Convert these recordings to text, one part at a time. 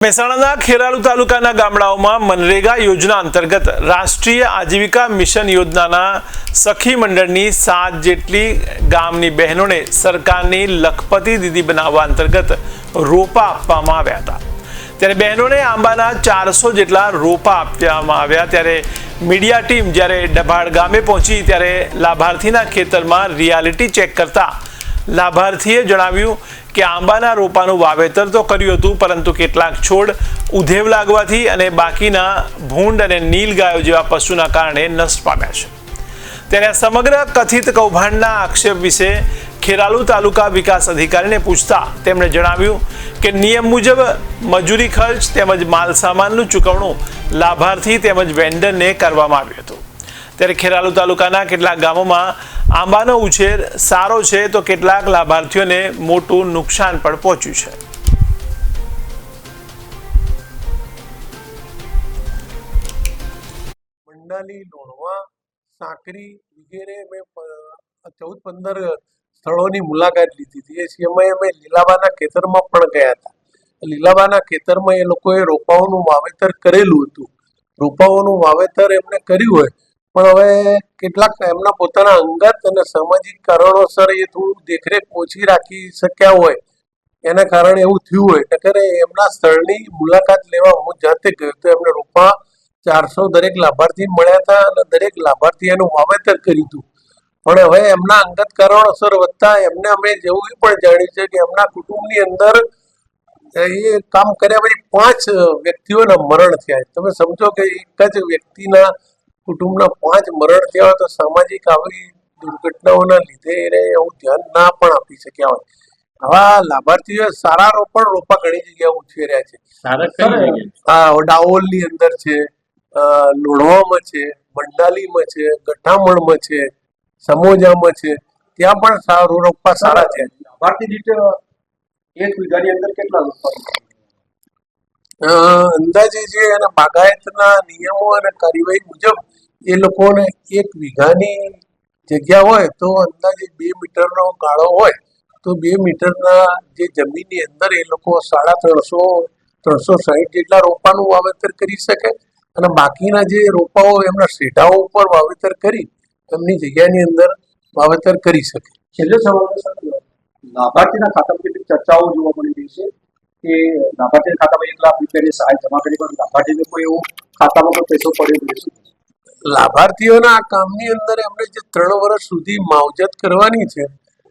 મહેસાણાના ખેરાલુ તાલુકાના ગામડાઓમાં મનરેગા યોજના અંતર્ગત રાષ્ટ્રીય આજીવિકા મિશન યોજનાના સખી મંડળની 7 જેટલી ગામની બહેનોને સરકારની લખપતિ દીદી બનાવવા અંતર્ગત રોપા આપવામાં આવ્યા હતા। ત્યારે બહેનોને આંબાના 400 જેટલા રોપા આપવામાં આવ્યા। ત્યારે મીડિયા ટીમ જ્યારે ડભાડ ગામે પહોંચી ત્યારે લાભાર્થીના ખેતરમાં રિયાલિટી ચેક કરતા લાભાર્થીએ જણાવ્યું કે આંબાના રોપાનું વાવેતર તો કર્યું હતું, પરંતુ કેટલાક છોડ ઉધેવ લાગવાથી અને બાકીના ભૂંડ અને નીલ ગાયો જેવા પશુના કારણે નષ્ટ પામ્યા છે। ત્યારે આ સમગ્ર કથિત કૌભાંડના આક્ષેપ વિશે ખેરાલુ તાલુકા વિકાસ અધિકારીને પૂછતા તેમણે જણાવ્યું કે નિયમ મુજબ મજૂરી ખર્ચ તેમજ માલ સામાનનું ચૂકવણું લાભાર્થી તેમજ વેન્ડરને કરવામાં આવ્યું હતું। ત્યારે ખેરાલુ તાલુકાના કેટલાક ગામોમાં આંબાનો ઉછેર સારો છે તો કેટલાક લાભાર્થીઓને મોટું નુકસાન પણ પહોંચ્યું છે। મંડાલી, લોણવા, સાંકરી વગેરે મેં 14-15 સ્થળોની મુલાકાત લીધી હતી। એ સમયે અમે લીલાબાના ખેતરમાં પણ ગયા હતા। લીલાબાના ખેતરમાં એ લોકોએ રોપાઓનું વાવેતર કરેલું હતું। રોપાઓનું વાવેતર એમને કર્યું હોય પણ હવે કેટલાક એમના પોતાના અંગત અને સામાજિક કારણોસર એ થોડું દેખરેખ ઓછી રાખી શક્યા હોય એના કારણે એવું થયું હોય। નકર એમના સ્થળની મુલાકાત લેવા હું જાતે ગયો તો એમને રોપા 400 દરેક લાભાર્થી મળ્યા હતા અને દરેક લાભાર્થી એનું વાવેતર કર્યું હતું। પણ હવે એમના અંગત કારણોસર વધતા એમને અમે જેવું પણ જાણ્યું છે કે એમના કુટુંબની અંદર એ કામ કર્યા પછી 5 વ્યક્તિઓના મરણ થયા। તમે સમજો કે એક જ વ્યક્તિના કુટુંબના 5 મરણ થયા હોય તો સામાજિક આવી દુર્ઘટનાઓના લીધે એને એવું ધ્યાન ના પણ આપી શક્યા હોય। આવા લાભાર્થીઓ સારા રોપા ઘણી જગ્યાએ ઉછેર્યા છે। હા, ડાઓલની અંદર છે, લોણવામાં છે, મંડાલીમાં છે, ગઠામણમાં છે, સમોજામાં છે, ત્યાં પણ સારું રોપા સારા છે। લાભાર્થી દીઠ 1 વીઘાની અંદર કેટલા રોપા? અંદાજે જે એના બાગાયતના નિયમો અને કાર્યવાહી મુજબ એ લોકોને 1 વીઘાની જગ્યા હોય તો અંદાજે 2 મીટરનો ગાળો હોય તો 2 મીટરના જે જમીનની અંદર એ લોકો 360 જેટલા રોપાનું વાવેતર કરી શકે અને બાકીના જે રોપાઓ એમના શેઢાઓ ઉપર વાવેતર કરી એમની જગ્યાની અંદર વાવેતર કરી શકે। છેલ્લે સવાલ લાભાર્થીના ખાતામાં કેટલીક ચર્ચાઓ જોવા મળી રહી છે કે લાભાર્થીના ખાતામાં 1 લાખ રૂપિયાની સહાય જમા કરી પણ લાભાર્થીને કોઈ એવું ખાતામાં કોઈ પૈસો પડ્યો નથી। લાભાર્થીઓના આ કામની અંદર એમને જે 3 વર્ષ સુધી માવજત કરવાની છે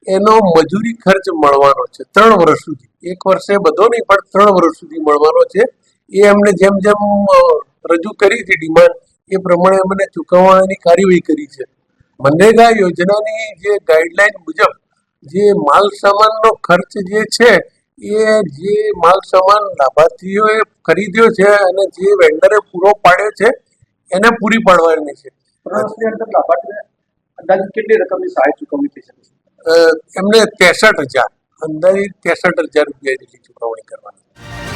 એનો મજૂરી ખર્ચ મળવાનો છે 3 વર્ષ સુધી। 1 વર્ષે બધો નહીં પણ 3 વર્ષ સુધી મળવાનો છે। એ એમને જેમ જેમ રજૂ કરી છે ડિમાન્ડ એ પ્રમાણે અમને ચૂકવવાની કાર્યવાહી કરી છે। મનરેગા યોજનાની જે ગાઈડલાઈન મુજબ જે માલ સામાનનો ખર્ચ જે છે એ જે માલ સામાન લાભાર્થીઓએ ખરીદ્યો છે અને જે વેન્ડરે પૂરો પાડ્યો છે એને પૂરી પાડવાની છે। 3 વર્ષની અંદર લાભાર્થીને અંદાજિત કેટલી રકમની સહાય ચૂકવણી થઈ શકે છે? એમને 63,000 અંદાજિત 63,000 રૂપિયા જેટલી ચૂકવણી કરવાની।